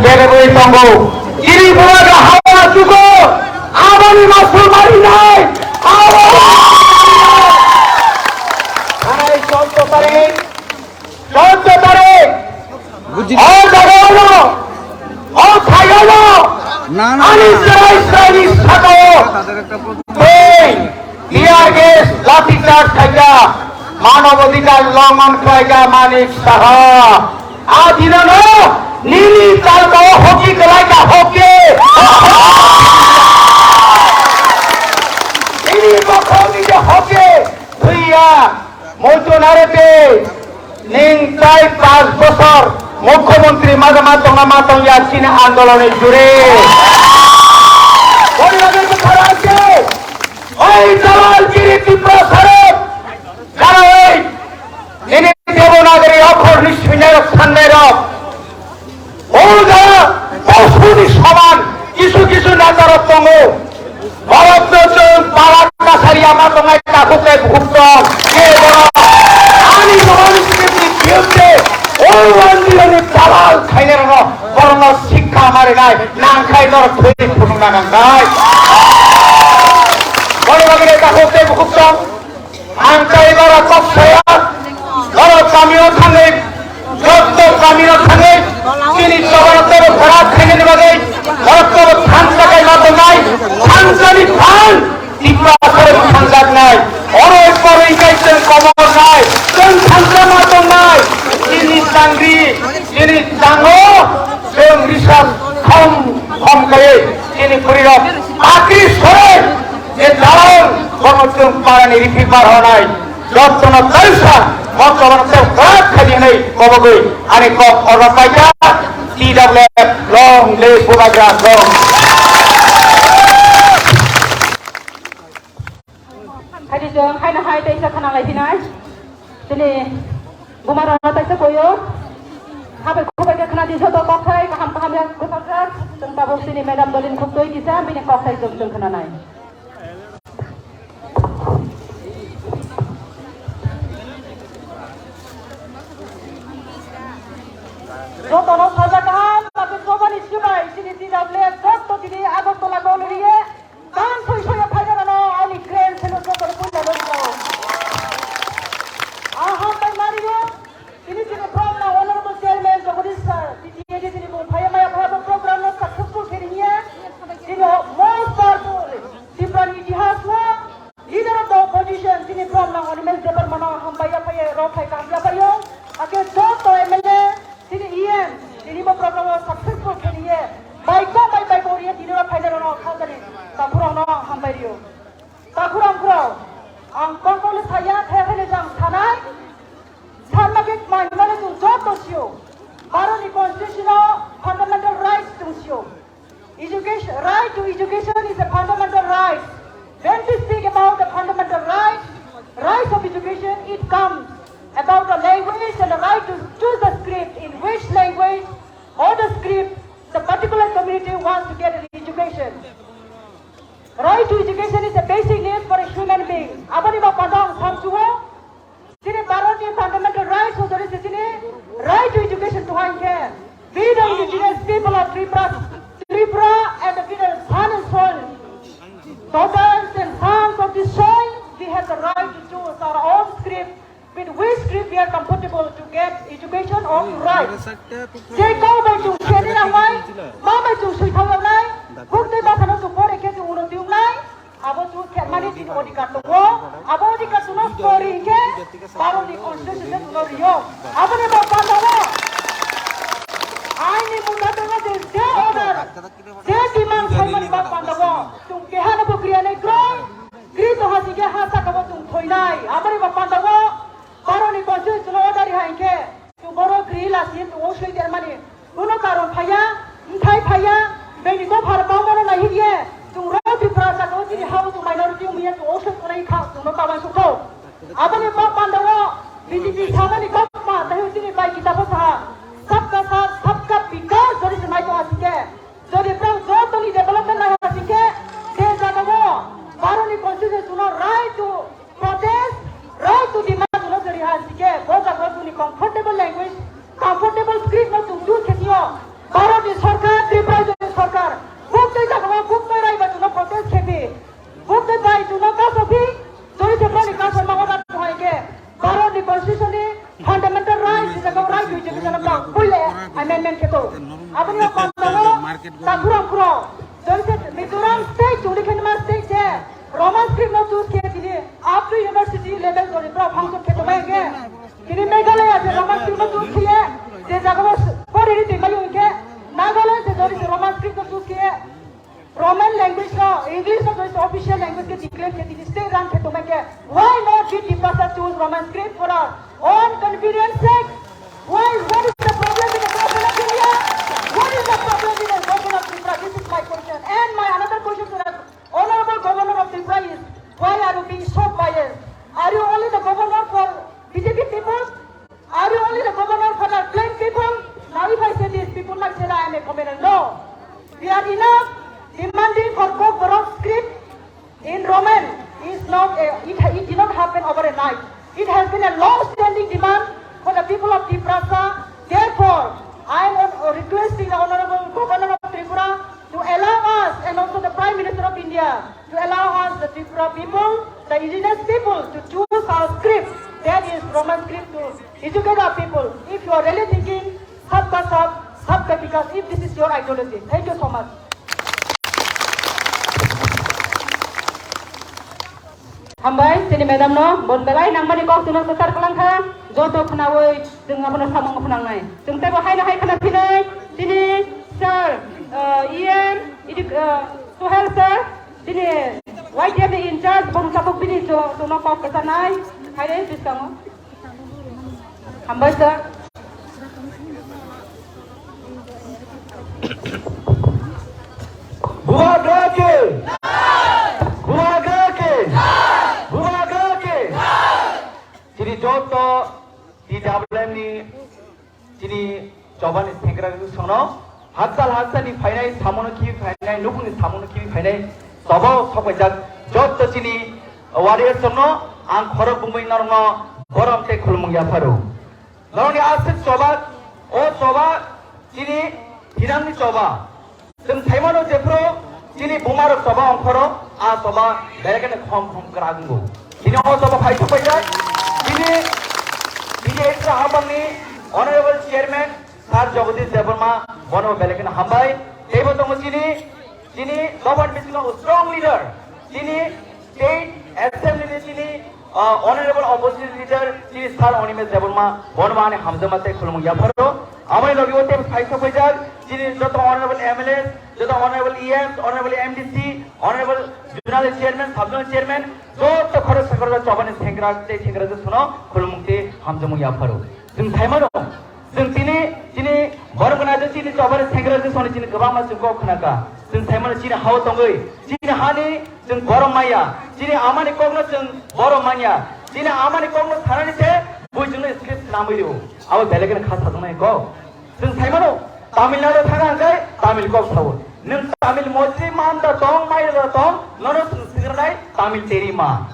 বেড়ে তঙ্গ ইনি বুড়াকে হাওয়া চুকো আবানি মাসুল মারি নাই চলতে পারে মানবাধিকার লঙ্ঘন কয়েকা মানিক সাহা আদিন নীলি চালকা হকি কলাইকা হকে নিজে হকে ধুইয়া মৌচনারেতে নিং প্রায় 5 বছর মুখ্যমন্ত্রী মাঝামা দঙ্গা মাতঙ্গিয়া চীন আন্দোলনের জুড়ে পরিবারের কথা আছে ওই দালালগিরি তীব্র স্বরূপ যারা ওই দেবনাগরী অক্ষর নিষ্পিনের স্থানের ও যারা পশুনি সমান কিছু কিছু নেতার তঙ্গ ভরত পাড়ার কাছারি আমার তোমায় কাকুকে ভুক্ত আমি বিরুদ্ধে ওই আন্দোলনের দালাল খাইলে বরং শিক্ষা আমার নাই না খাই ধর ধরে ফুটুন না গায় বড়বাগের কাকুকে ভুক্ত আঙ্কাইবারা কক্ষয়া ধরো কামিও খানে যত কামিও খানে তিনি জগতের ঘোড়া খেয়ে নেবে ভরতর ধান টাকায় মতো নাই ধান জানি ধান টিপা করে ধান নাই অনেক পরে গাইছেন কমর নাই কোন ধান মতো নাই তিনি চাঙ্গি তিনি চাঙ্গো এবং রিসাব কম কম করে তিনি করিল বাকি সরে যে দালাল গণতন্ত্র পারানি রিফি পার হওয়া নাই যতন পয়সা মতবরতে গাত খালি নেই কবগই আরে কক অরপাইকা TWF লং লে বুবাগা লং খালি जों हायना हाय दैसा खाना लायफिनाय दिनै गुमाराना दैसा गयो हाबाय खबाय खाना दिसो द कखाय गाहाम गाहाम या गोसार जों बाबु सिनि मेडाम दलिन खुबदै दिसा बिनि कखाय जों खोनानाय যতন সাজা কাম তাকে জবানি শিবাই সিনি TWF যত দিনে আগরতলা গলরিয়ে কান ছই ছয় ফাইনানো অলি গ্রেন ছিল যতন কইলা লইলো আহা তাই মারিও তিনি তিনি from now honorable chairman Jagdish sir TTAD তিনি ভাইয়া মায়া ভাবা প্রোগ্রাম নো সাকসেসফুল করিয়ে তিনি most powerful different ইতিহাস leader of the opposition তিনি from now honorable দেবর মনো হামবাইয়া ভাইয়া রফাই কামলা পারিও আকে যত এমএলএ তিনি ইএম তিনি প্রোগ্রাম সাকসেসফুল করিয়ে বাইকো বাই করিয়ে তিনি ফাইনাল নো খাজানি তাকুরাও নো হামবাইরিও তাকুরাম কুরাও আং কংকলে সায়া থেহেলে জাম থানায় সামাজিক মানমানে তু যত সিও ভারতনি কনস্টিটিউশনাল ফান্ডামেন্টাল রাইটস তু CO education right to education is a fundamental right when we speak about the fundamental rights of education it comes about the language and the right to choose the script in which language or the script the particular community wants to get an education. Right to education is a basic need for a human being. Abani ba padang samsuho sini Bharati fundamental rights ho dori sini right to education to hanke. We the indigenous people of Tripura and the Vedas son and soul, daughters and sons of the soil, we have the right to choose our own script. With which script we are comfortable to get education or to write. Jai kau bai tu sheni na mai, ma bai tu sui thau nai, huk dei ba khano tu pore ke tu uno tiung nai, abo tu khet mani ti odikar tu wo, abo odikar tu no story ke, baro di constitution tu no rio, abo ne ba pandawa. Ai ni muna tu no de order, de demand sai mani ba pandawa, tu ke hana bu kriya nei kron, kri to hasi ke hasa ka ba tu thoi nai, abo ne ba pandawa. Baroni constitution order hainke tu boro grill asin tu osoi der mani kono karon phaya mthai phaya beni ko phar ba mono nahi ye tu ro bi prasa ko ti how to minority umiya tu osoi konai kha tu no ka ba su ko abane ba pandawo BJP thamani ko ma tahu ti bai kitab sa sabka sath sabka vikas jodi se mai to asike jodi prang jotoni development nahi asike de jagawo baroni constitution right to protest right to demand comfortable language, comfortable script no tu do khetio. Baro di plan keto. Abang yang kontol, tak kurang. Jadi Mizoram state, Jodikanma state je. Roman script no choose kiya kini. Up to university level kori, bro. Function keto mai ke. Kini Meghalaya je Roman script no choose kiya. Je jagah पर ini tinggal yang ke. Nagaland je jadi Roman script no choose kiya. Roman language no English no choose official language ke declare kiya. Kini state rank keto mai ke. Why not we Tripura choose Roman script for our own convenience sake? Why? What is the problem with the government of India? What is the problem with the government of Tripura? This is my question. And my another question to the honorable governor of Tripura is, why are you being so biased? Are you only the governor for BJP people? Are you only the governor for the plain people? Now if I say this, people might say that I am a commoner. No. We are enough demanding for co-borrowed script in Roman. Is not it did not happen overnight. It has been a long-standing demand for the people of Tripura. Therefore, I am requesting the Honorable Governor of Tripura to allow us and also the Prime Minister of India to allow us, the Tripura people, the indigenous people, to choose our script. That is Roman script to educate our people. If you are really thinking Sabka Sab, Sabka Vikas, if this is your ideology. Thank you so much. Hambai, sini madam no, bon belai nang mani kau tunang besar kelangka, jodoh kenawai, dengan benar samang penang nai. Jeng tebo hai na hai kena pinai, sini sir, Ian, ini Suhel sir, sini YTM in charge, bon kapuk bini jo, tunang kau kesanai, hai deh disang. Hambai sir. Buat lagi. Jadi jodoh di dalam ni, jadi coba ni tenggerak itu sono, hasil ni final samun kiri final, nukun samun kiri final, sebab sampai jodoh sini warrior sono, ang korang bumbuin narungo, korang te kulmung ya paru. Lalu ni asyik coba, sini hilang ni coba, dan thaiman o jepro, sini bumarok coba ang korang, coba mereka ni kom keragu. Sini coba fight apa je? Ini extra habang ni Honorable Chairman Sir Jagadish Devarma one of Belakan Hambai. Tebo tunggu sini government bising strong leader. Sini state assembly ni sini Honorable opposition leader sini Sir Onimes Devarma one of ane Hamzama te kulung yaparo. Amai logi wote fight apa je? Sini jodoh Honorable MLA, jodoh Honorable EMs, Honorable MDC, Honorable Journal Chairman, Sub-Journal Chairman. jodoh khorok sakorda coba ni tenggerak tu sono kulung te hamzamu yaparo. Jeng thaiman jeng sini baru kena ada sini coba ni tenggerak tu sono sini kebama sungkau kenaka. Jeng thaiman sini hawa tonggoi, sini hani jeng baru maya, sini amani kogno jeng baru maya, sini amani kogno thana ni se bui jeng ni script namai dio. Awak belakan khas satu nai kau. Jeng thaiman Tamil Nadu thana kai Tamil kau tahu. Neng Tamil Muslim anda tong mai ada tong, nono sekarang Tamil teri ma.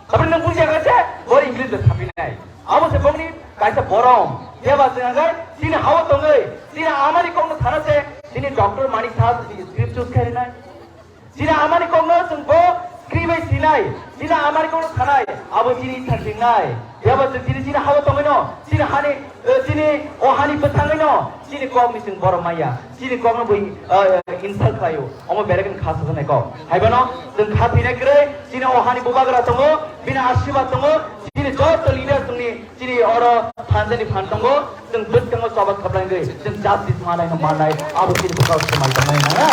Tapi neng pun jaga je, baru English dah tapi nai. Abu sebab ni kaisa borong. Dia bahasa ngai, sini hawa tongai, sini amari kong na thana se, sini Doctor Manik Sahab script choose kari nai. Sini amari kong na sungko script sinai, sini amari kong na thanai, abu sini thang nai. Dia bahasa sini hawa tongai no, sini hani petang no, sini kong ni sung borong maya, sini kong na bui insult kayu, omo berakan khas tu nai kau. Hai bano, sung khas ini kere, sini hani buka kera tongo, bina asyik tongo. Sini jodoh leader sini, sini orang Tanzania pantongo, sini betul sobat kapelan gay, sini justice mana yang mana, abu sini buka semai semai mana.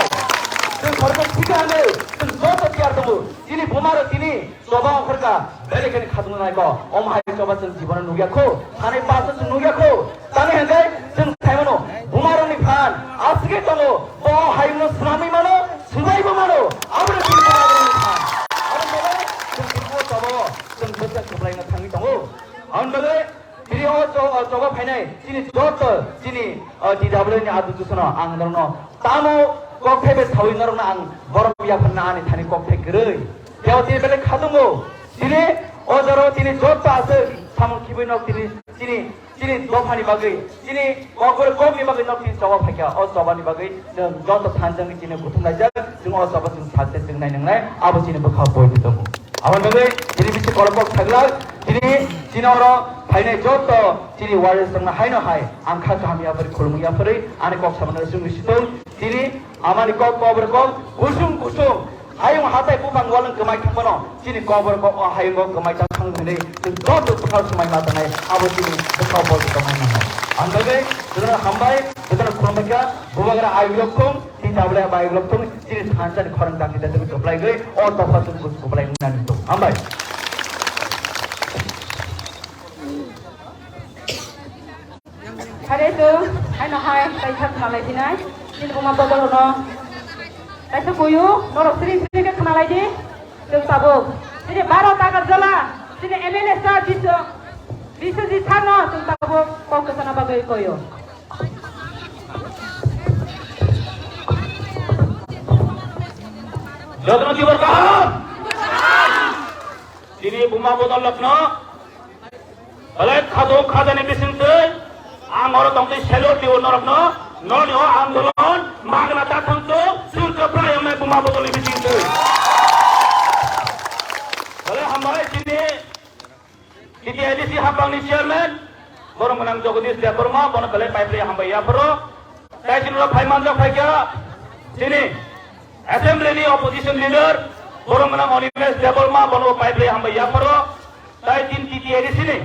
Sini korban tiga ane, sini jodoh tiar tongo, sini bumaro sini, sobat kerja, balik ni khatung nai ko, om hai sobat sini jiban nugia ko, thane pasal sini nugia ko, tane hengai, sini thaiman bumaro ni pan, asike tongo, oh hai no tsunami mano, tsunami mano, abu ni sini bumaro ni pan, abu mana, sini kita sobat. betul supply na thangi tongo aun bagai tiri coba final sini jodoh sini DW ni adu susana ang norno tamo kokte be thawi norno ang borom ya phanna ani thani kokte gerei keo tiri bele khadungo sini ojoro tiri jodoh ase samung kibui nok sini dofani bagai sini kokor komi bagai nok sini coba phakya o coba ni bagai jodoh thanjang sini butung najak jung o coba sini thate jung nai nangnai abo sini bakha boi ditongo awan bagai jadi bici korpok thaglak Jadi Cina orang Hainai joto Cini waris tengah Hainai hai angka kami apa di kolom ya peri ane kok sama nasi situ Cini amani kok berkok kusung Hayung hatai pupang walang kemai kapono Cini kok berkok hayung kemai cakang ini joto tukar semai mata nai abu Cini tukar bol kemai nai Angkagai sebenarnya hambai sebenarnya kolom mereka bukannya ayu lokum tidak boleh ayu lokum Cini hancar di korang kaki dan terus keplai gay oh topat terus keplai nanti tu hambai Hari itu, ayo hai, kita lihat kenalai di nai. Ini rumah bobol no. Kita kuyu, norok seri ke kenalai di. Jom sabuk. Jadi baru takar jala. Jadi MLA sah bisa di sana. Jom sabuk, kau kesana bagai kuyu. Jodhno ki berkahan. Jadi buma botol lakno. Alek khadane bisin se. Angor tongti selo di onorokno, nol yo andolon, magna datang tu, surga praya me buma botol ini cintu. Kalau hamba sini edisi hambang ni chairman, borong menang Jagadish dia berma, bono kalau pipe hamba ya bro, saya sini orang paiman jauh kaya, sini assembly ni opposition leader, borong menang Onimes dia berma, bono pipe hamba ya bro, saya sini edisi ni,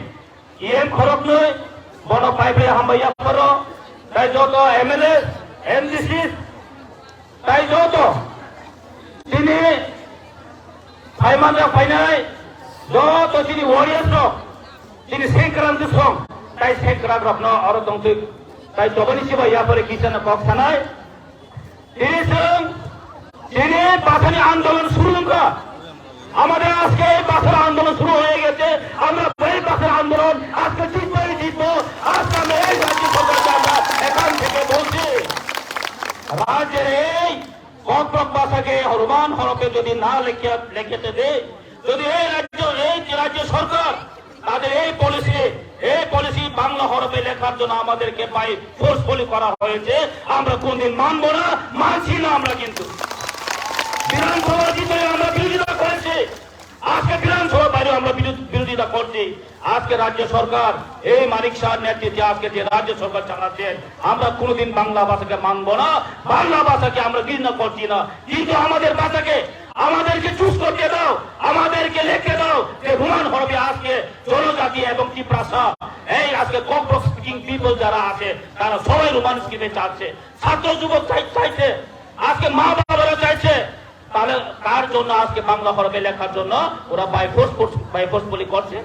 IM khorok ni. Bono pipe hamba ya paro tai joto MLA MDC tai joto sini paiman ya painai joto sini warriors ro sini sekran tu song tai sekran rokno aro tongtik tai jobani siba ya pare kichana kok sanai sini Bhashani আন্দোলন শুরু করা আমাদের আজকে বাসার আন্দোলন শুরু হয়ে গেছে আমরা এই বাসার আন্দোলন আজকে জিতবো আজকে আমরা এই রাজ্য সরকারকে আমরা এখান থেকে বলছি রাজ্যের এই কটক ভাষাকে হরমান হরফে যদি না লিখতে দেয় যদি এই রাজ্য সরকার তাদের এই পলিসি বাংলা হরফে লেখার জন্য আমাদেরকে ফোর্সফুলি করা হয়েছে আমরা কোনদিন মানবো না মানছি না আমরা কিন্তু বিধানসভার ভিতরে আমরা বিরোধিতা করেছি আজকে বিধানসভার বাইরে আমরা বিরোধিতা করছি আজকে রাজ্য সরকার এই মানিক শাহর নেতৃত্বে আজকে যে রাজ্য সরকার চালাচ্ছেন আমরা কোনোদিন বাংলা ভাষাকে মানবো না বাংলা ভাষাকে আমরা ঘৃণা করছি না কিন্তু আমাদের ভাষাকে আমাদেরকে চুজ করতে দাও আমাদেরকে লিখে দাও যে হুমান হরফে আজকে জনজাতি এবং ত্রিপ্রাসা এই আজকে ককবরক স্পিকিং পিপল যারা আছে তারা সবাই রোমান স্কিমে চাচ্ছে ছাত্র যুবক চাইছে আজকে মা বাবারা চাইছে তাহলে কার জন্য আজকে বাংলা হরফে লেখার জন্য ওরা বাইফোর্সফুলি করছে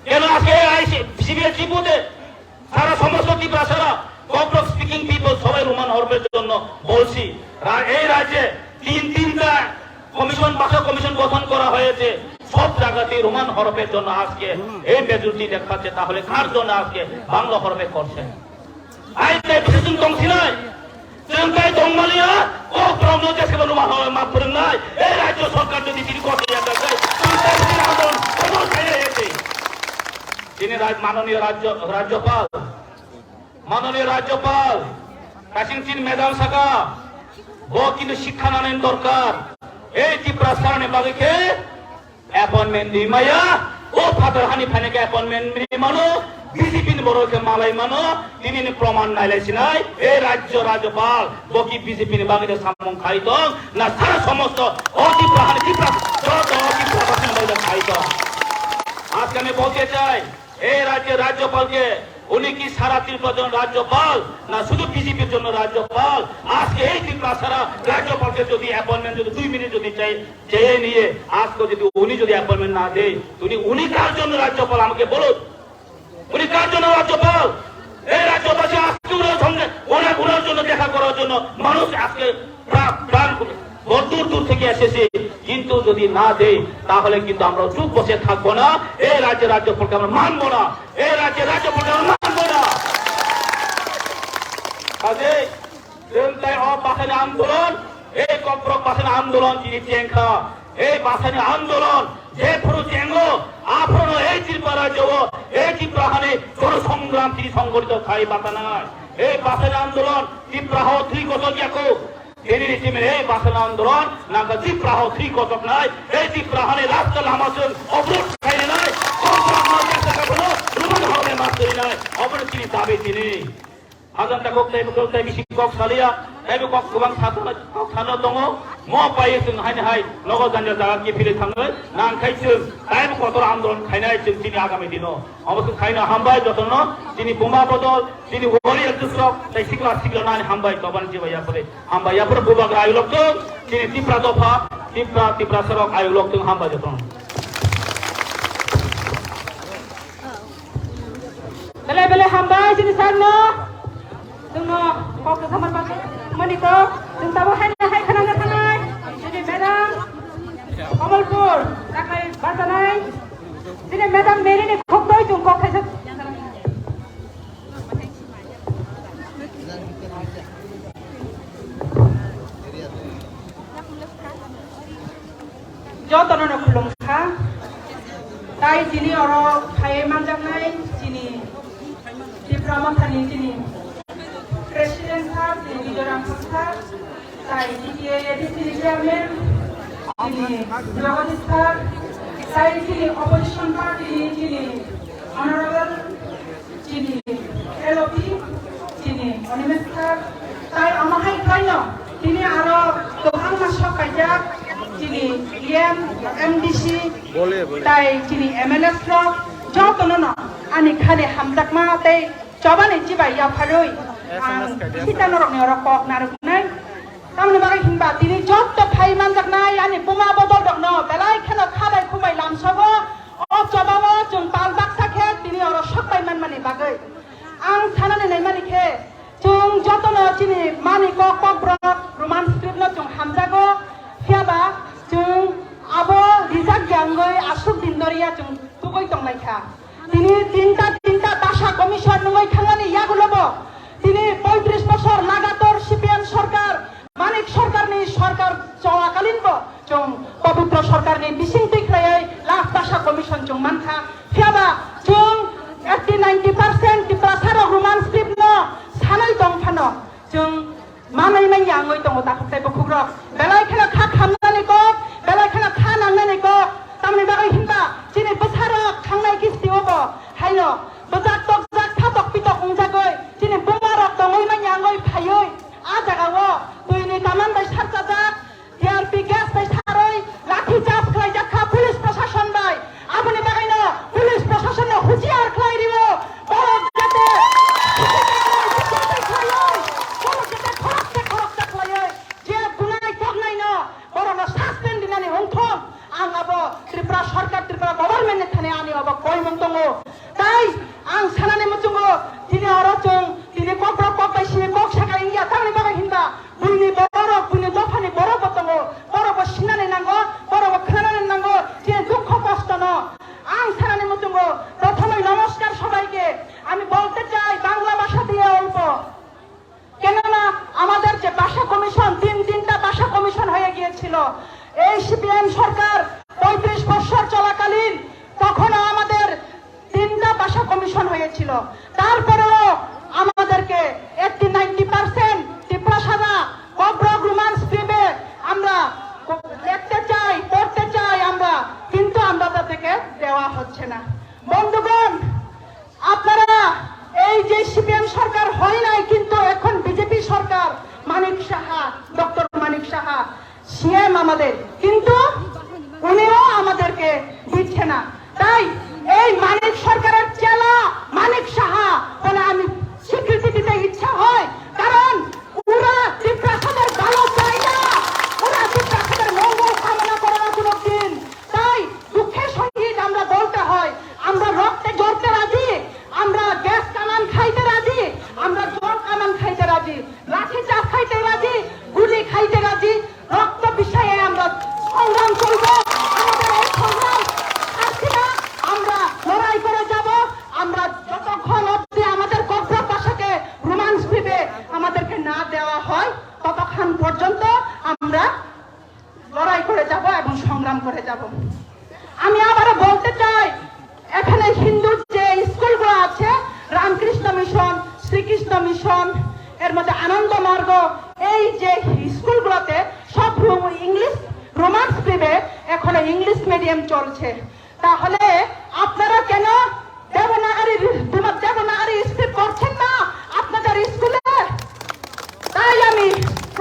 কেন আজকে সিবিএস ত্রিপুতে সারা সমস্ত ত্রিপ্রাসারা ককবরক স্পিকিং পিপল সবাই রোমান হরফের জন্য বলছি এই রাজ্যে তিনটা ভাষা কমিশন গঠন করা হয়েছে সব জায়গাতে রোমান হরফের জন্য আজকে এই মেজরিটি দেখাচ্ছে তাহলে কার জন্য আজকে বাংলা হরফে করছে আইতে বিশেষণ দংশি নয় জনতাই দংমালিয়া ও প্রশ্ন দেশকে রোমান হরফে মাফ করেন নাই এই রাজ্য সরকার যদি তিনি করতে যাচ্ছে তিনি মাননীয় রাজ্যপাল কাশিম সিং মেদাম সাকা ও কিন্তু শিক্ষা নানেন দরকার এই ত্রিপ্রাসারণে বাগেকে অ্যাপয়েন্টমেন্ট দি মায়া ও ফাদার হানি ফানেকে অ্যাপয়েন্টমেন্ট মানো বিজেপি বড়কে মালাই মানো তিনি প্রমাণ নাইলাইছি নাই এই রাজ্যপাল বকি বিজেপি বাগেতে সামং খাইত না সারা সমস্ত খাইত আজকে আমি বলতে চাই এই রাজ্যপালকে উনি কি সারা ত্রিপুরার রাজ্যপাল না শুধু বিজেপির জন্য রাজ্যপাল আজকে এই ত্রিপুরা রাজ্যপালকে যদি অ্যাপয়েন্টমেন্ট যদি 2 মিনিট যদি চেয়ে নিয়ে আজকে যদি উনি যদি অ্যাপয়েন্টমেন্ট না দেয় উনি কার জন্য রাজ্যপাল আমাকে বলুন উনি কার জন্য রাজ্যপাল এই রাজ্যপাল আজকে ওনার জন্য দেখা করার জন্য মানুষ আজকে প্রাণ দূর থেকে এসেছে কিন্তু যদি না দেয় তাহলে কিন্তু আমরা চুপ বসে থাকবো না এই রাজ্যপালকে আমরা মানবো না এই রাজ্যপালকে আমরা মানবো না কাজে বাসানি আন্দোলন এই ককবরক বাসানি আন্দোলন যিনি চেঙ্খা এই বাসানি আন্দোলন যে পুরো চেঙ্গো আপনার এই ত্রিপুরা রাজ্য এই ত্রিপুরাহানে জনসংগ্রাম তিনি সংগঠিত খাই বাতা নাই এই বাসানি আন্দোলন ত্রিপুরা ত্রিগত জ্যাকো এই বাসনা আন্দোলন না ত্রিপুরা ত্রিগত নাই এই ত্রিপুরাহানে রাস্তা লামাচন অবরোধ খাইলে নাই 마스터이 나이 어머니끼리 답이 지니 하전다 곡대 미시 곡 살이야 대비 곡 그방 사너 동어 뭐 빠이승 하니 하이 러거 잔자 자가 기피를 탕을 난 카이승 다이브 거토라 안도론 카이나이 증 지니 아가미 디노 어머스 카이나 함바이 저토노 지니 보마 버돌 지니 워리어 뜻석 তাই সিগলা নানি হামবাই তবান জিবাইয়া পরে হামবাইয়া পরে বুবাগ আয়ুলক তো তিনি তিপ্রা দফা তিপ্রা সরক আয়ুলক তো হামবাই যতন Bele hambai sini sarno. Tunggu kok ke kamar bagi. Mani ko, tung tahu hai khanang khanai. Sini madam. Kamalpur, takai batanai. Sini madam meri ni khok doi tung kok khai. Jodoh nono kulung kha. Tai sini orang kaya manjang nai sini. Diplomatanin sini. Presiden sah sini orang sah. Tai dia di sini chairman. Sini Jawadi sah. Tai sini opposition party sini. Honorable sini. LOP sini. Onimet sah. Tai amahai kaya. Sini aro tohang masuk kajak. Sini IM MDC. Tai sini MLS lo. Jauh tu nono. Ani khane hamdak ma te coba nih ciba ya paroi kita norok nih orang kok naruk nai kamu nih bagai himba tini jauh tu pai manjak nai ani puma bodol dok no belai kena khabai kumai lam sobo oh coba wo jung pal bak sakhe tini orang sok pai man mani bagai ang sana nih nai mani khe jung jauh tu no cini mani kok brok roman script no jung hamjago siapa jung abo rizak janggoi asuk dindoria jung tukoi tong nai kha তিনি তিনটা ভাষা commission নয় খাঙ্গানি ইয়াগুলোবো তিনি 35 বছর লাগাতার CPM সরকার মানিক সরকার নি সরকার চলাকালীন চং পবিত্র সরকার নি বিসিং তিখ্রায় লাখ ভাষা কমিশন চং মানখা ফিয়াবা চং 80-90% ti prasaro roman script no sanai dong phano chung manai mai yangoi dong ta khtai bo khugrok belai khana kha khamnani ko belai khana kha nangnani ko tamni bagai himba chini basaro khangnai kisti obo haino bajak tok jak thatok pitok ungjagoi chini bumarok dongoi mai yangoi phaioi a jagawo tuini taman bai sarcha jak TRP gas bai saroi lathi chap khlai jakha police প্রশাসন bai আপনি বাগাইনো police প্রশাসন হুঁশিয়ার খাই দিব বড় যাতে যে গুনাই কগনাই না বড় না সাসপেন্ড দিনানি হংথম আং আবো ত্রিপুরা সরকার ত্রিপুরা গভর্নমেন্ট থানে আনি আবো কই মন্তঙ্গ তাই আং সানানে মচুঙ্গ তিনি অরচং তিনি কপ্র কপাইছি কক সাকা ইন্ডিয়া তানি বাগাই হিন্দা বুইনি বড় বুইনি দফানি বড় বতঙ্গ বড় বসিনানে নাঙ্গ বড় খানানে নাঙ্গ যে দুঃখ কষ্ট ন আং সানানে মচুঙ্গ প্রথমে নমস্কার সবাইকে আমি বলতে চাই বাংলা ভাষা দিয়ে অল্প কেননা আমাদের যে ভাষা কমিশন তিনটা ভাষা কমিশন হয়ে গিয়েছিল এই সিপিএম সরকার 35 বছর চলাকালীন তখন আমাদের তিনটা ভাষা কমিশন হয়েছিল তারপরেও আমাদেরকে 80-90% টিপ্রাসাদা কব্রক রোমান স্ক্রিপ্টে আমরা লিখতে চাই পড়তে চাই আমরা কিন্তু আমরা তাদেরকে দেওয়া হচ্ছে না বন্ধুগণ আপনারা এই যে সিপিএম সরকার হয় নাই কিন্তু এখন বিজেপি সরকার মানিক সাহা ডক্টর মানিক সাহা সিএম আমাদের কিন্তু উনিও আমাদেরকে দিচ্ছে না তাই এই মানিক সরকারের চেলা মানিক সাহা বলে আমি স্বীকৃতি দিতে ইচ্ছা হয় কারণ ওরা ত্রিপ্রাসাদের ভালো চায় না ওরা ত্রিপ্রাসাদের মঙ্গল কামনা করে না কোনো দিন তাই দুঃখের সঙ্গীত আমরা বলতে হয় আমরা রক্তে জ্বলতে রাজি আমরা গ্যাস কামান খাইতে রাজি আমরা জল কামান খাইতে রাজি লাঠি চাপ খাইতে রাজি গুলি খাইতে রাজি রক্ত বিষয়ে আমরা সংগ্রাম করব আমাদের এই সংগ্রাম আমরা লড়াই করে যাব আমরা যতক্ষণ অবধি আমাদের কব্র ভাষাকে রোমান স্ক্রিপ্টে আমাদেরকে না দেওয়া হয় ততক্ষণ পর্যন্ত আমরা লড়াই করে যাব এবং সংগ্রাম করে যাব আমি আবারও বলতে চাই এখানে হিন্দু যে স্কুলগুলো আছে রামকৃষ্ণ মিশন শ্রীকৃষ্ণ মিশন এর মধ্যে আনন্দ মার্গ এই যে স্কুলগুলোতে সব ইংলিশ রোমান স্ক্রিপ্টে এখন ইংলিশ মিডিয়াম চলছে তাহলে আপনারা কেন দেবনাগরী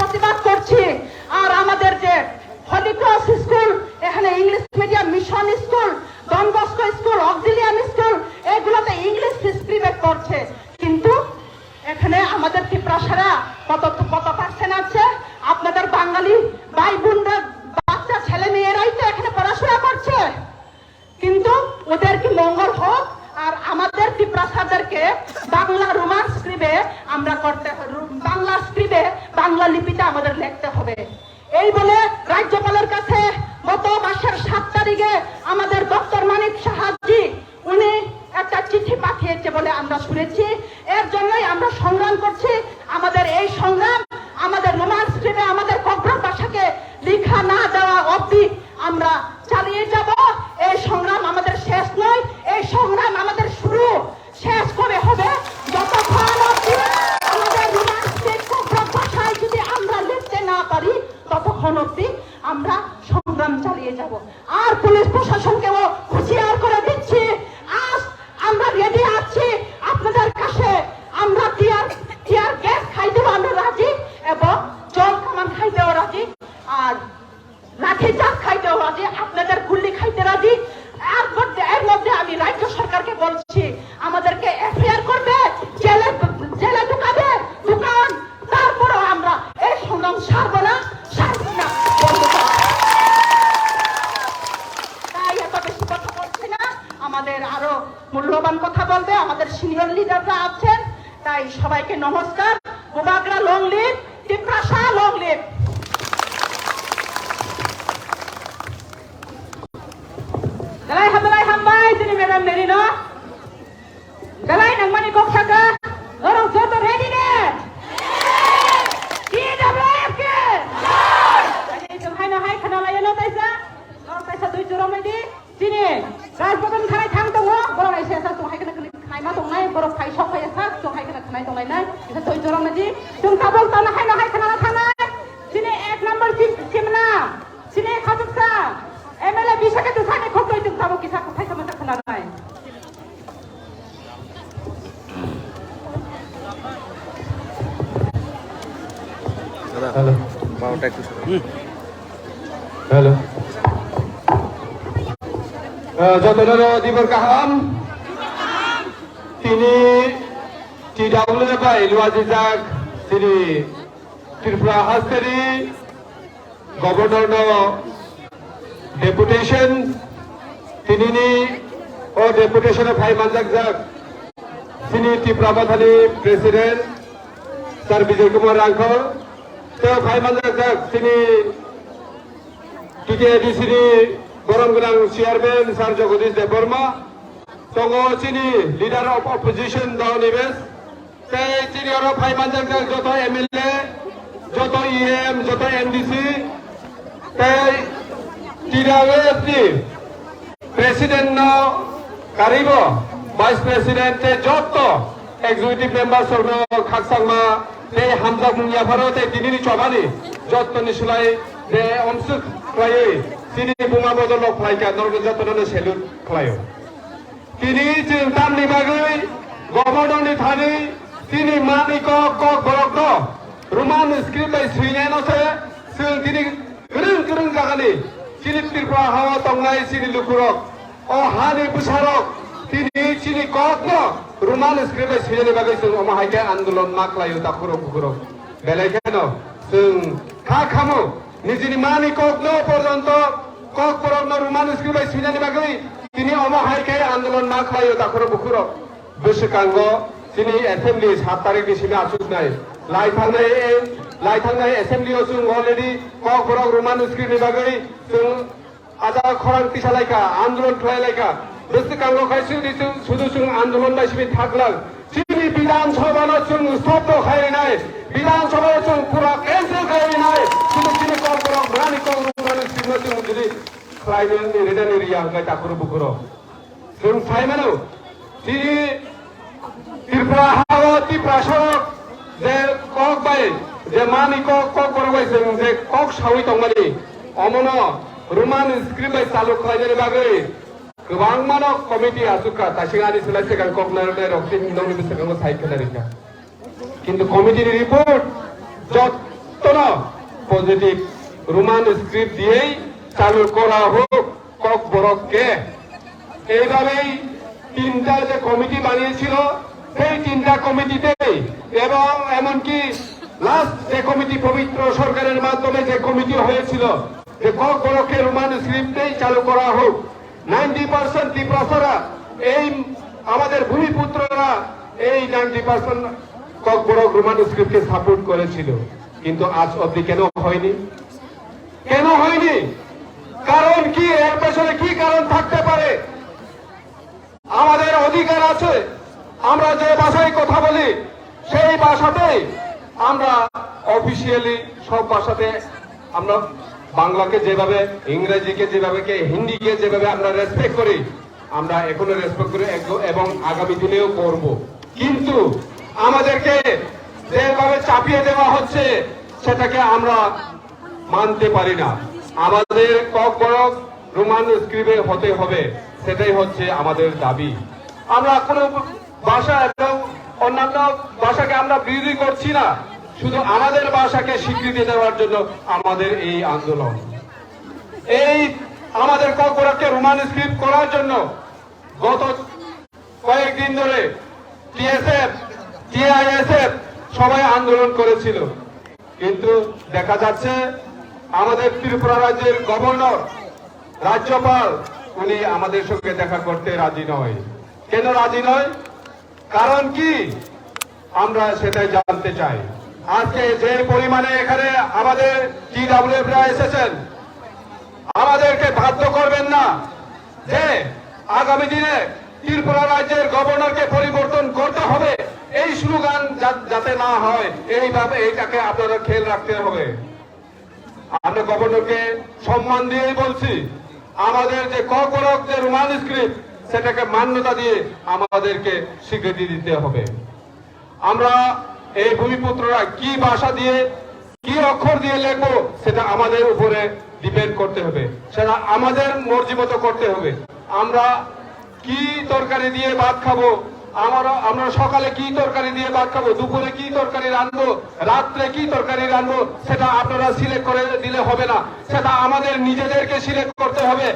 প্রতিবাদ করছি। আর আমাদের যে হলি ক্রস স্কুল, এখানে English medium mission school, Don Bosco school, Auxilium school, এগুলোতে ইংলিশ স্ক্রিপ্ট করছে। কিন্তু এখানে আমাদের ত্রিপ্রাসারা কত পার্সেন্ট আছে? আপনাদের বাঙালি ভাই বোনরা, বাচ্চা ছেলে মেয়েরাই তো এখানে পড়াশোনা করছে। কিন্তু ওদের কি মঙ্গল হোক, আর আমাদের ত্রিপ্রাসাদেরকে বাংলা রোমান স্ক্রিপ্টে আমরা করতে, বাংলা স্ক্রিপ্টে বাংলা লিপিতে আমাদের লিখতে হবে। এই বলে রাজ্যপালের কাছে গত মাসের 7 তারিখে আমাদের ডক্টর মানিক সাহাজি উনি একটা চিঠি পাঠিয়েছে বলে আমরা শুনেছি। এর জন্যই আমরা সংগ্রাম করছি। আমাদের এই সংগ্রাম আমাদের রোমান স্ক্রিপ্টে আমাদের ককবরক ভাষাকে লেখা না দেওয়া অবধি আমরা চালিয়ে যাব। এই সংগ্রাম আমাদের শেষ নয়, এই সংগ্রাম আমাদের শুরু। শেষ করে হবে যতক্ষণ অবধি আমাদের রোমান স্ক্রিপ্ট ককবরক ভাষায় যদি আমরা লিখতে না পারি, ততক্ষণ অবধি আমরা সংগ্রাম চালিয়ে যাব। আর পুলিশ প্রশাসনকেও হুঁশিয়ার করে দিচ্ছি, আজ আমরা রেডি আছি আপনাদের কাছে। আমরা টিয়ার গ্যাস খাইতেও আমরা রাজি, এবং জল কামান খাইতেও রাজি, আর লাঠি চাপ খাইতেও রাজি, আপনাদের গুল্লি খাইতে রাজি। এর মধ্যে আমি রাজ্য সরকারকে বলছি, আমাদেরকে এফআইআর করবে, জেলে ঢুকাবে, দোকান, তারপরেও আমরা এই সংগ্রাম ছাড়বো না। তাই এত বেশি কথা বলছি না, আমাদের আরো মূল্যবান কথা বলবে আমাদের সিনিয়র লিডাররা আছেন। তাই সবাইকে নমস্কার। গোবাগরা long live, Tiprasa long live. Dalai hambai sini Madam Merino. Dalai nang mani kok saka. Orang joto ready ne? TWF ke? Ani jom hai na hai khana layan no taisa. Orang taisa dui jorong lagi. Sini. Rajbhavan khanai thang tongo. Borong ai sesa jom hai kana khanai ma tongnai. Borong khai sok hai sa jom hai kana khanai tongnai nai. Isa dui jorong lagi. Jom tabol ta na hai khana na thanai. Sini 1 number chimna. Sini khatuk sa. MLA bisake tu thane khok toi tung tabo kisa kothai samata khana nai. Hello, পাওয়ারটা একটু hello, যতজন দিবর কাহাম তিনি TWF by Luajizak sini Tripura Hasteri Governor no Deputation তিনি নি ও Deputation of High Manjak sini Tripura Bathani President Sir Vijay Kumar Rangkor তো ভাই মানজাক তিনি টিকেডি সিনি গরম গরম চেয়ারম্যান স্যার জগদীশ দেববর্মা তঙ্গ চিনি লিডার অফ অপোজিশন দাও নিবেশ তাই চিনি আর ভাই মানজাক যত এমএলএ যত ইএম যত এমডিসি তাই TWF ni প্রেসিডেন্ট ন কারিব ভাইস প্রেসিডেন্ট যত এক্সিকিউটিভ মেম্বারস অফ খাকসাংমা they hamza munya bharote dinini chobani jotni sulai de omsuk khlai sini bunga bodolok khlaika norge jotno selut khlaio tini chingtam ni bagai governor ni thani tini mani ko borokdo roman script by swineno se sing tini gerung jagani sini Tripura hawa tongnai sini lukurok o hani busarok তিনি চিনি কখনো Roman স্ক্রিপ্টে সিজনে বাগै जों অমাহাইকে আন্দোলন মাকলাयो তাকুরো কুকুরো বেলাই কেন जों খা খামো নিজনি মানি কখনো পর্যন্ত কখনো রোমান স্ক্রিপ্টে সিজনে বাগै তিনি অমাহাইকে আন্দোলন মাকলাयो তাকুরো কুকুরো বসকাঙ্গ তিনি অ্যাসেম্বলি 7 তারিখनि সিমে আসুক নাই লাইথাंनाय অ্যাসেম্বলিও जों অলরেডি কখনো রোমান স্ক্রিপ্টनि বাগै जों আজা খরাং তিসালাইকা আন্দোলন খাইলাইকা বসকাঙ্গ খাইছি শুধু जों আন্দোলন বাইসি থাকলাম চিনি বিধানসভানো जों স্তব্ধ খাই নাই বিধানসভায় जों পুরা ক্যান্সেল খাই নাই শুধু চিনি কখনো রানি কংগ্রেস সিগনো जों যদি ক্লাইমেট রিটার্ন এরিয়া গায় তাকুরো বুকুরো जों ফাইমানো চিনি ত্রিপুরা হাওয়া ত্রিপ্রাসক যে কক বাই যে মানি কক বড় বাই जों যে কক সাউই তংমানি অমন রোমান স্ক্রিপ্ট বাই চালু খাইনানি বাগै गोबां मानक कमिटि आसुका तासिङानि सोलाय सेगां ककनारने रक्तिन नंनि बेसेगां साइकेलारिका किन्तु कमिटिनि रिपोर्ट जत्तनो পজিটিভ রোমান স্ক্রিপ্ট দিয়েই চালু করা হোক ককবরককে। এইভাবেই তিনটা যে কমিটি বানিয়েছিল সেই তিনটা কমিটিতেই এবং এমনকি লাস্ট যে কমিটি পবিত্র সরকারের মাধ্যমে যে কমিটি হয়েছিল যে ককবরককে রোমান স্ক্রিপ্টেই চালু করা হোক। 90% ত্রিপ্রাসারা এই আমাদের ভূমিপুত্ররা এই 90% ককবরক রোমান স্ক্রিপ্টকে সাপোর্ট করেছিল, কিন্তু আজ অবধি কেন হয়নি? কেন হয়নি? কারণ কি? এর পেছনে কি কারণ থাকতে পারে? আমাদের অধিকার আছে, আমরা যে ভাষায় কথা বলি সেই ভাষাতেই আমরা অফিসিয়ালি সব ভাষাতে আমরা বাংলাকে যেভাবে, ইংরেজিকে যেভাবে, হিন্দিকে যেভাবে আমরা রেসপেক্ট করি, আমরা এখনো রেসপেক্ট করি এবং আগামী দিনেও করব। কিন্তু আমাদেরকে যেভাবে চাপিয়ে দেওয়া হচ্ছে সেটাকে আমরা মানতে পারি না। আমাদের ককবরক রোমান স্ক্রিপ্টে হতে হবে, সেটাই হচ্ছে আমাদের দাবি। আমরা কোনো ভাষা এবং অন্যান্য ভাষাকে আমরা বিরোধী করছি না, শুধু আমাদের ভাষাকে স্বীকৃতি দেওয়ার জন্য আমাদের এই আন্দোলন। এই আমাদের ককবরককে রোমান স্ক্রিপ্ট করার জন্য গত কয়েকদিন ধরে টিএসএফ, টিআইএসএফ সবাই আন্দোলন করেছিল, কিন্তু দেখা যাচ্ছে আমাদের ত্রিপুরা রাজ্যের গভর্নর, রাজ্যপাল উনি আমাদের সঙ্গে দেখা করতে রাজি নয়। কেন রাজি নয়? কারণ কি আমরা সেটাই জানতে চাই। আজকে যে পরিমাণে এখানে আমাদের টিডব্লিউএফরা এসেছেন, আমাদেরকে বাধ্য করবেন না যে আগামী দিনে ত্রিপুরা রাজ্যের গভর্নরকে পরিবর্তন করতে হবে। এই স্লোগান যাতে না হয়, এইভাবে এইটাকে আপনারা খেয়াল রাখতে হবে। আমরা গভর্নরকে সম্মান দিয়েই বলছি, আমাদের যে ককবরক যে রোমান স্ক্রিপ্ট সেটাকে মান্যতা দিয়ে আমাদেরকে স্বীকৃতি দিতে হবে। আমরা এই ভূমিপুত্ররা কি ভাষা দিয়ে, কি অক্ষর দিয়ে লিখবো সেটা আমাদের উপরে ডিপেন্ড করতে হবে, সেটা আমাদের মর্জি মতো করতে হবে। আমরা কি তরকারি দিয়ে ভাত খাবো, আমরা সকালে কি তরকারি দিয়ে ভাত খাবো, দুপুরে কি তরকারি রাঁধবো, রাত্রে কি তরকারি রাঁধবো, সেটা আপনারা সিলেক্ট করে দিলে হবে না, সেটা আমাদের নিজেদেরকে সিলেক্ট করতে হবে।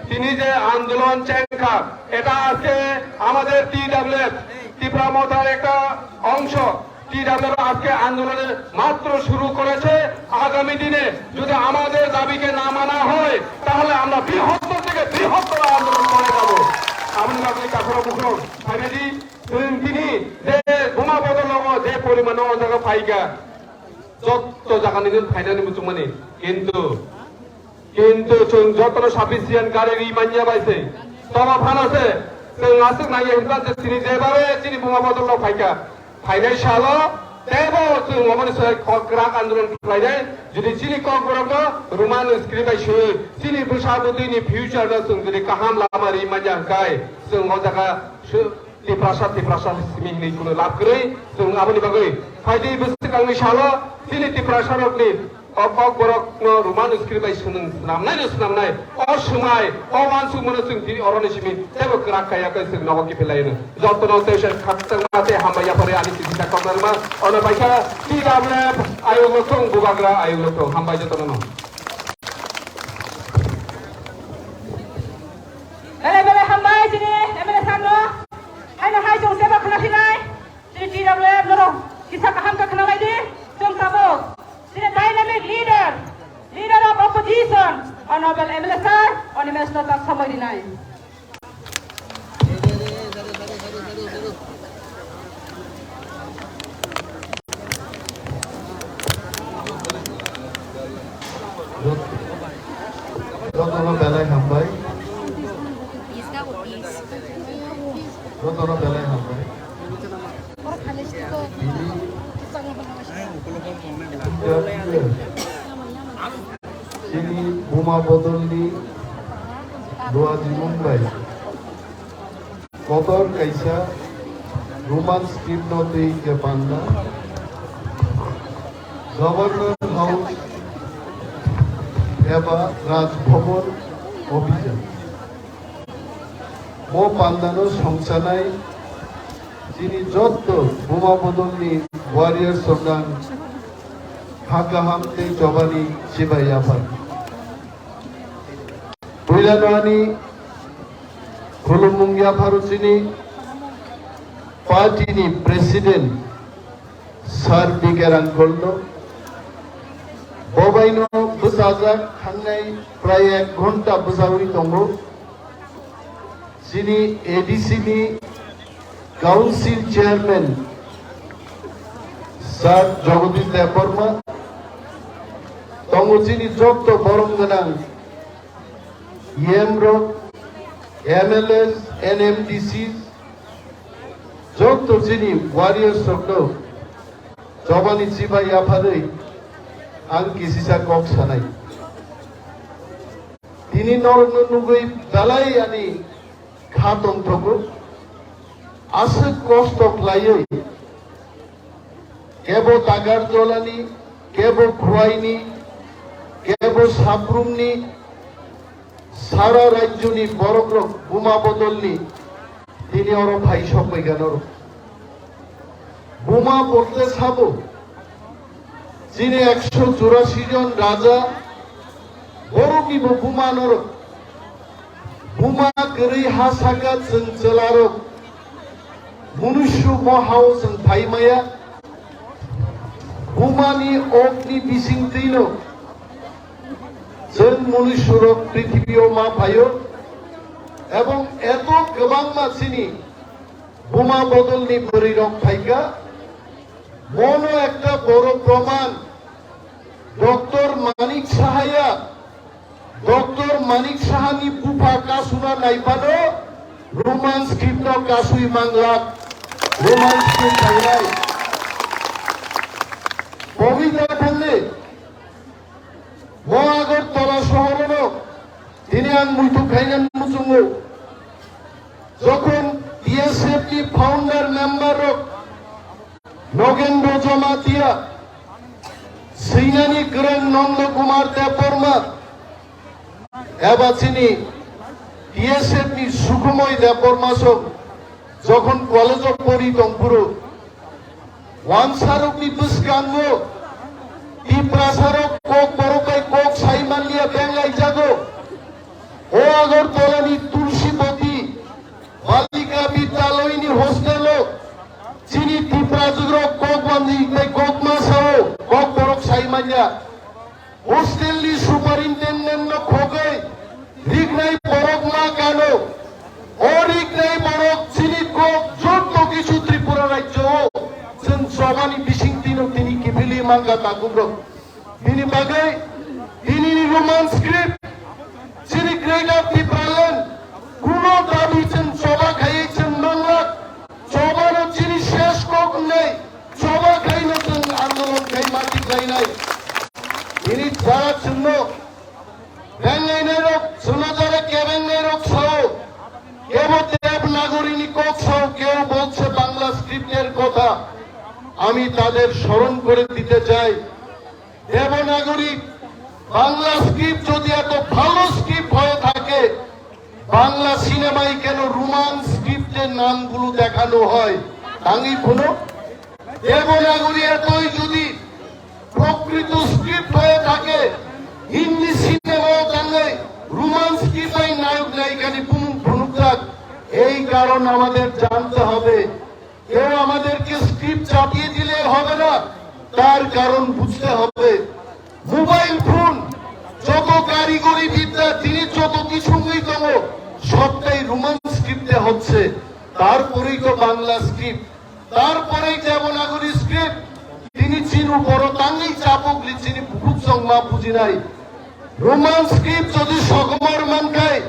তিনি যে আন্দোলন চেঙ্কা, এটা আজকে আমাদের টিডব্লিউএফ ত্রিপুরা মতার একটা অংশ। টিডব্লিউএফ আজকে আন্দোলনে মাত্র শুরু করেছে। আগামী দিনে যদি আমাদের দাবিকে না মানা হয় তাহলে আমরা বৃহত্তর থেকে বৃহত্তর আন্দোলন করে যাব। আপনি আপনি কাপড় মুখর ভাইবেদি তিনি যে বোমা বদল যে পরিমাণ জায়গা পাইকা যত জায়গা নিবেন ফাইনালি বুঝুম মানে কিন্তু কিন্তু যত সাফিসিয়েন্ট গাড়ির ই মানিয়া পাইছে তবা ফান আছে আসুক নাই তিনি যেভাবে তিনি বোমা বদল ফাইকা ফাইনাল সালো তেব রাগ আন্দোলন খাইলে যদি চিনি ককবরক রোমান স্ক্রিপ্ট আইসো চিনি बैसागुनि फिउचार जों যদি কাহাম লামারি মাইয়া গাय जों জায়গা ত্রিপ্রাসা সিমিনি কোনো লাভ করে जों আবনি বাগৈ ফাইদি বস্তিকাংনি সালো চিনি ত্রিপ্রাসারকনি ককবরক রোমান স্ক্রিপ্ট আইসো নামনাय অসময় অমানসু মনে जों দি অরনিসিমি তেব রাখায়াকে जों নবকি ফেলাইনো যতন তেসে খাতং মাতে হামায়া পরে আলি সিটা কমরমা অন পাইকা কি গাবলে আয়োগথং বুবাগ্রা আয়োগথং হামবাই যতন ন Bele hambai sini, bele sanglo. Hai na hai jong seba khana sinai. Sini TWF loro. Kisah kaham ka khana lagi. Jong kabo. Sini dynamic leader of opposition. Honorable MLA sir, on Minister tak sampai dinai. Rotoro belai hambai. Rotoro belai hambai. Ini বোমা বদলনি Luazi Mumbai. Kotor kaisa Roman script noti Japanda. Governor House এবা রাজভবন অভিযান mo pandano songsanai jini jotto boma bodolni warrior songan haka hamte jobani sibai afar Bulanwani Khulumung Yafaru jini party ni president Sir Bigaran Kolno Bobaino Busazak Hangai Praya Ghonta Busawi Tongo Jini ADC ni Council Chairman Sir Jagodish Deborma Tongo jini Jokto Borongganang EMRO MLS NMDCs Jokto jini warriors Sokno Jobani Sibai Aphadei Ang Kisisa Kok Sanai Tini Norno Nugui Dalai Ani Khatong Togo Asa Cost of Layoi Kebo Tagar Dolani Kebo Khuaini Kebo Saprumni Sara Rajuni Borogrok Buma Bodolni Tini Oro Bhai Shobai Ganoro Buma Porte Sabo Jini 184 জন রাজা বড় কিবো বুমা নরক বুমা গরি হাসাকা চলারক মনুষ্য মহাও जों ফাইমায়া বুমানি অগ্নি বিসিংতিন जों মনুষ্যরক পৃথিবীও মা ভাইও এবং এত গোবাং মাছিনি বোমা বদলনি পরিরক ফাইকা মনো একটা বড় প্রমাণ ডক্টর মানিক সাহায়া ডক্টর মানিক সাহানি বুফা কাসুনা নাইপানো রোমান স্ক্রিপ্ট কাসুই মাংলা রোমান স্ক্রিপ্ট থাইলাই কবিতা থাকলে মহাগরতলা শহরেরও তিনি আং মুইতু খাইনান মুচুঙ্গো যখন বিএসএফ নি ফাউন্ডার মেম্বার নগেন্দ্র জমাতিয়া সৈনানি গ্রেন নন্দ কুমার দেববর্মা এবাচিনি বিএসএফ নি সুখময় দেববর্মা সব যখন কলেজ পড়ি দংপুরো ওয়ানসারক নি বুসকাঙ্গো টিপ্রাসারক কোক বড়কাই কোক সাইমালিয়া বেঙ্গাই জাগো ও আগরতলানি তুলসীবতী বালিকা বিদ্যালয়নি হোস্টেল চিনি টিপ্রাজুগ্র কোক বান্ধি কোক মাসাও কোক বড়ক সাইমালিয়া হোস্টেলনি সুপারিনটেন্ডেন্ট খোগৈ রিগনাই বড়ক মা কানো ও রিগনাই বড়ক চিনি কোক যত কিছু ত্রিপুরা রাজ্য जों সবানি বিসিংতিনো তিনি কিফিলি মাঙ্গা তাকুব্রক তিনি বাগাই তিনি রোমান স্ক্রিপ্ট যিনি গ্রেট অফ ত্রিপুরাল্যান্ড কোন দাবি जों সবা খাইয়েছেন বাংলা সবারও যিনি শেষ কক নেই সবা খাইনো जों আন্দোলন খাই মাটি খাই নাই তিনি যারা জন্য ব্যাঙ্গাইনের রোগ শোনা যারা কেবেঙ্গাই রোগ সহ কেউ দেবনাগরিনী কক সহ কেউ বলছে বাংলা স্ক্রিপ্টের কথা আমি তাদের স্মরণ করে দিতে চাই দেবনাগরী বাংলা স্ক্রিপ্ট যদি এত ভালো স্ক্রিপ্ট হয়ে থাকে বাংলা সিনেমায় কেন রোমান স্ক্রিপ্টের নামগুলো দেখানো হয় টাঙ্গি কোনো দেবনাগরী এতই যদি প্রকৃত স্ক্রিপ্ট হয়ে থাকে হিন্দি সিনেমাও টাঙ্গে রোমান স্ক্রিপ্টে নায়ক নায়িকানি ভূমিকা এই কারণ আমাদের জানতে হবে কেউ আমাদেরকে স্ক্রিপ্ট চাপিয়ে দিলে হবে না তার কারণ বুঝতে হবে মোবাইল ফোন যত কারিগরি বিদ্যা তিনি যত কিছুই কম সবটাই রোমান স্ক্রিপ্টে হচ্ছে তারপরেই তো বাংলা স্ক্রিপ্ট তারপরেই দেবনাগরী স্ক্রিপ্ট তিনি চিনু বড় তাঙ্গি চাপকলি চিনি বুকুক সংমা বুঝি নাই রোমান স্ক্রিপ্ট যদি সকমর মানকায়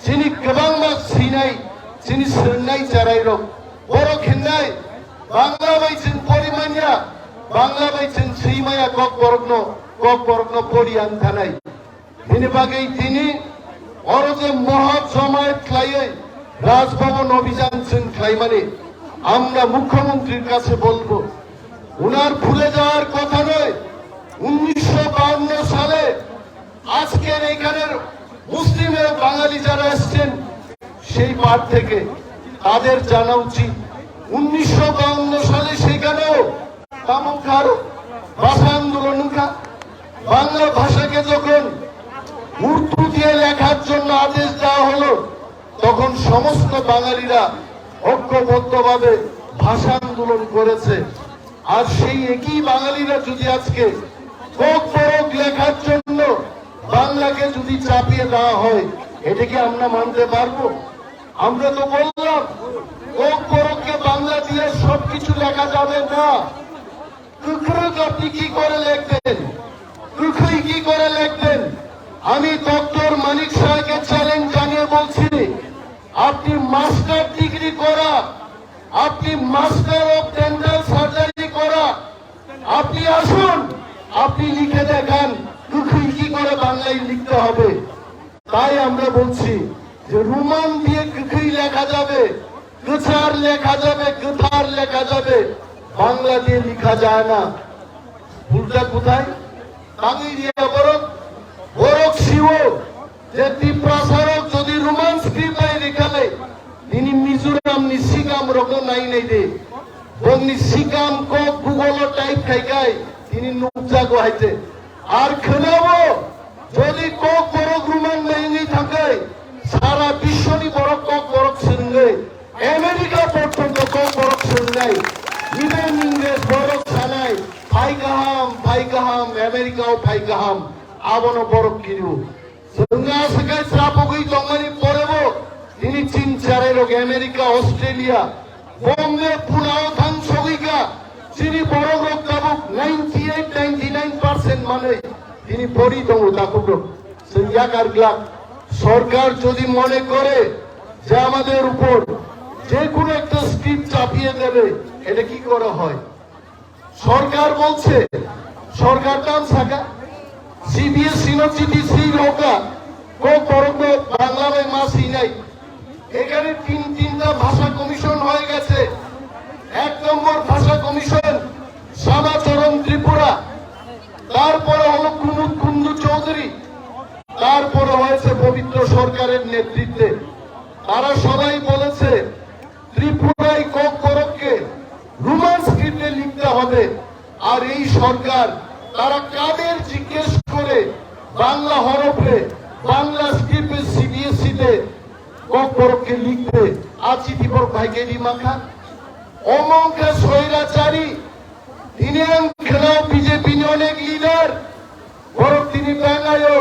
চিনি গোবাং মা সিনাই চিনি সেনাই চারাই রক বড় খেন্নাই বাংলা বাইছেন পরিমানিয়া বাংলা বাইছেন সেইমায়া কক বরগ্ন পরিয়ান থানাই তিনি বাগেই তিনি অরজে মহৎ জমায়েত খাইয়ে রাজভবন অভিযান जों খাইমানে আমরা মুখ্যমন্ত্রীর কাছে বলবো উনার ভুলে যাওয়ার কথা নয় 1952 সালে আজকের এখানের মুসলিম এবং বাঙালি যারা এসেছেন সেই পাঠ থেকে তাদের জানা উচিত 1952 সালে সেখানেও তামুখার ভাষা আন্দোলন বাংলা ভাষাকে যখন উর্দু দিয়ে লেখার জন্য আদেশ দেওয়া হলো তখন সমস্ত বাঙালিরা ঐক্যবদ্ধভাবে ভাষা আন্দোলন করেছে। আর সেই একই বাঙালিরা যদি আজকে কোক পরক লেখার জন্য বাংলাকে যদি চাপিয়ে দেওয়া হয় এটা কি আমরা মানতে পারবো? আমরা তো বললাম কোক পরককে বাংলা দিয়ে সবকিছু লেখা যাবে না। কুকরুক আপনি কি করে লিখবেন? কুকুই কি করে লিখবেন? আমি ডক্টর মানিক সাহেবকে চ্যালেঞ্জ জানিয়ে বলছি, আপনি মাস্টার ডিগ্রি করা, আপনি মাস্টার অফ ডেন্টাল সার্জারি করা, আপনি আসুন, আপনি লিখে দেখান কুকুই কি করে বাংলায় লিখতে হবে। তাই আমরা বলছি যে রোমান দিয়ে কুকুই লেখা যাবে, কুচার লেখা যাবে, কুথার লেখা যাবে, বাংলা দিয়ে লেখা যায় না। ভুলটা কোথায়? টাঙ্গি দিয়ে বরক শিও যে ত্রিপ্রাসারক যদি রোমান স্ক্রিপ্টে লেখালে তিনি মিজোরাম নি সিকাম রকম নাই নাই দে বংনি সিকাম কো গুগল টাইপ খাইকাই তিনি নুকজা গোহাইতে আর খনাবো যদি কক বরক রোমান নাই থাকে সারা বিশ্বনি বরক সঙ্গে আমেরিকা পর্যন্ত কক বরক সঙ্গে ইভেন ইংরেজ বরক সানাই ফাইকাহাম আমেরিকাও ফাইকাহাম আবনো বরক কিরু সঙ্গা সকাই শ্রাপগই তংমানি পরেবো তিনি চীন চারে লোক আমেরিকা অস্ট্রেলিয়া বম্বে পুনাও থাং সগিকা তিনি বরক রোগ কাবুক 98-99% মানে তিনি পড়ি দং তাকুক সঙ্গাকার গ্লাক সরকার যদি মনে করে যে আমাদের উপর যে কোনো একটা স্ক্রিপ্ট চাপিয়ে দেবে এটা কি করা হয়? সরকার বলছে সরকার নাম থাকা সিবিএসই সিটিসি হোকা কোক বরক বাংলা মাসি নাই এখানে তিনটা ভাষা কমিশন হয়ে গেছে। 1 নম্বর ভাষা কমিশন শ্যামাচরণ ত্রিপুরা, তারপরে হলো কুমুদ কুন্দু চৌধুরী, তারপরে হয়েছে পবিত্র সরকারের নেতৃত্বে। তারা সবাই বলেছে ত্রিপুরায় কোক বরককে রোমান স্ক্রিপ্টে লিখতে হবে। আর এই সরকার তারা কাদের জিজ্ঞেস করে বাংলা হরফে বাংলা স্ক্রিপ্টে সিবিএসই তে কক বরককে লিখবে? আছি দীপক ভাইকে মাখা অমঙ্কা স্বৈরাচারী তিনি খেলাও বিজেপি অনেক লিডার বরক তিনি বাংলায়ও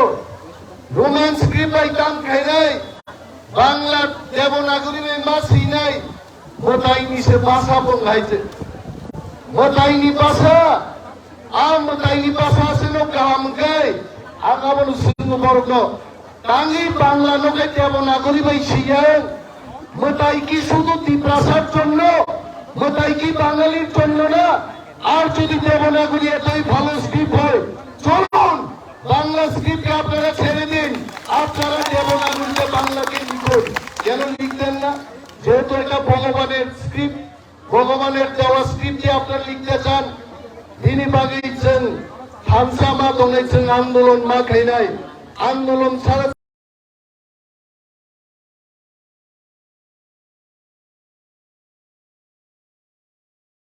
রোমান স্ক্রিপ্ট আই কাম খাই নাই বাংলা দেবনাগরী মাসি নাই মোটাইনি সে ভাষা বঙ্গাইছে মোটাইনি ভাষা মোটাইনি ভাষা আছে নো কাম গাই আগাবন সিংহ বরক টাঙ্গি বাংলা লোকে দেবনাগরী বাই সিয়াং মোটাই কি শুধু ত্রিপ্রাসার জন্য, মোটাই কি বাঙালির জন্য না? আর যদি দেবনাগরী এতই ভালো স্ক্রিপ্ট হয় চলুন বাংলা স্ক্রিপ্টকে আপনারা ছেড়ে দিন, আপনারা দেবনাগরীতে বাংলাকে লিখুন। কেন লিখতেন না? যেহেতু এটা ভগবানের স্ক্রিপ্ট, ভগবানের দেওয়া স্ক্রিপ্টে আপনারা লিখতে চান। তিনি বাগিয়েছেন হামসা মা দঙাইছেন আন্দোলন মা খাই নাই আন্দোলন ছাড়া